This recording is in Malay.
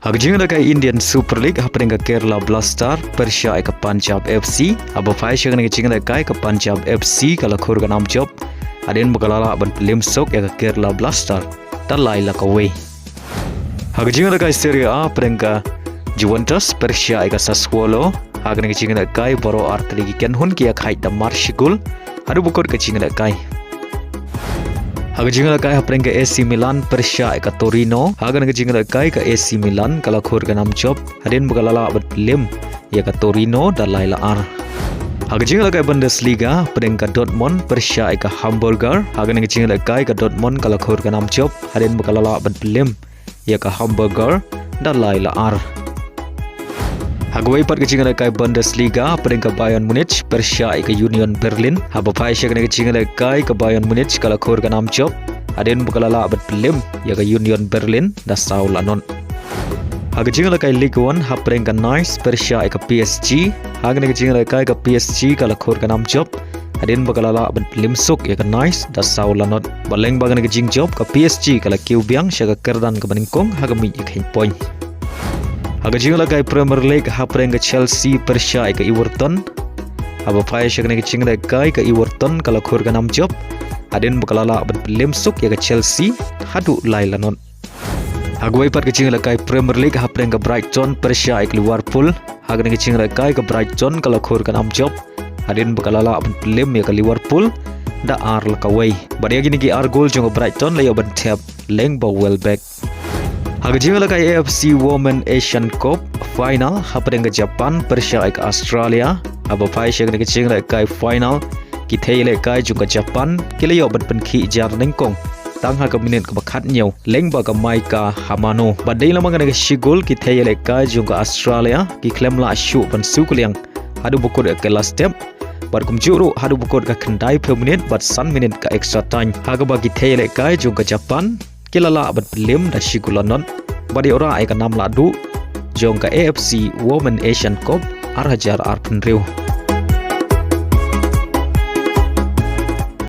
Hagjing da kai Indian Super League haprenga Kerala Blaster Persha ka Punjab FC aba fai shang ne ching da kai ka Punjab FC kala khur ka nam job aden bakalala ban Pynliem sok ka Kerala Blaster talai la ka we Hagjing da kai Serie A haprenga Juventus Persha ka Sassuolo hagne ching da kai boro artli ki ken hun ki khai da Marshigul adu bukor ka ching da kai Hagjinga kai haprenga AC Milan Persha ka Torino hagan ga jinga kai ka AC Milan kala khur ka nam job hadin bukalala bat Pynliem ya ka Torino dalai la ar Hagjinga kai Bundesliga haprenga Dortmund Persha ka Hamburger hagan ga jinga kai ka Dortmund kala khur ka nam job hadin bukalala bat Pynliem ya ka Hamburger dalai la ar Hagway pat ka jinga kai Bundesliga haprenga Bayern Munich Persha ka Union Berlin haba phai shagna ka jinga kai ka Bayern Munich kala khur ka nam job aden bukalala bat Pynliem ya ka Union Berlin da saul anon Hagjinga kai Ligue 1 haprenga Nice Persha ka PSG hagna ka jinga kai ka PSG kala khur ka nam job aden bukalala bat Pynliem sok ya ka Nice da saul anon baleng bagana ka jing job ka PSG kala Kiew Biang shaga Kyrdan ka Nyngkong hagami ikhin point Hagjinga kai Premier League haprenga Chelsea Persha ka Everton aba phai shagna ka jinga kai ka Everton kala khur ka nam job aden bukalala bat Pynliem sok ya ka Chelsea hadu lailanon Hagway pat ka jinga kai Premier League haprenga Brighton Persha ka Liverpool hagna ka jinga kai ka Brighton kala khur ka nam job aden bukalala bat Pynliem ya ka Liverpool da ar la ka way badia gini ki ar goal jong Brighton la ban tap leng ba well back Hagjinga kai AFC Women Asian Cup final haprenga Japan Persha ka Australia aba phai shagna ka jinga kai final ki thele kai jong Japan kile yo ban pen khi jar Nyngkong tang ha ka minute ka bakhat nyau leng ba ka mai ka Hamano badai lama ka shigol ki thele kai jong Australia ki klem la shu ban su kuliang hadu bukor ka last step bar kum juru hadu bukor ka khandai per minute bat san minute ka extra time haga ba ki thele kai jong Japan kilala bat Pynliem da shigulanon badi ora ai ka Namlahduh jong ka AFC Women Asian Cup ar hajar ar Pynliem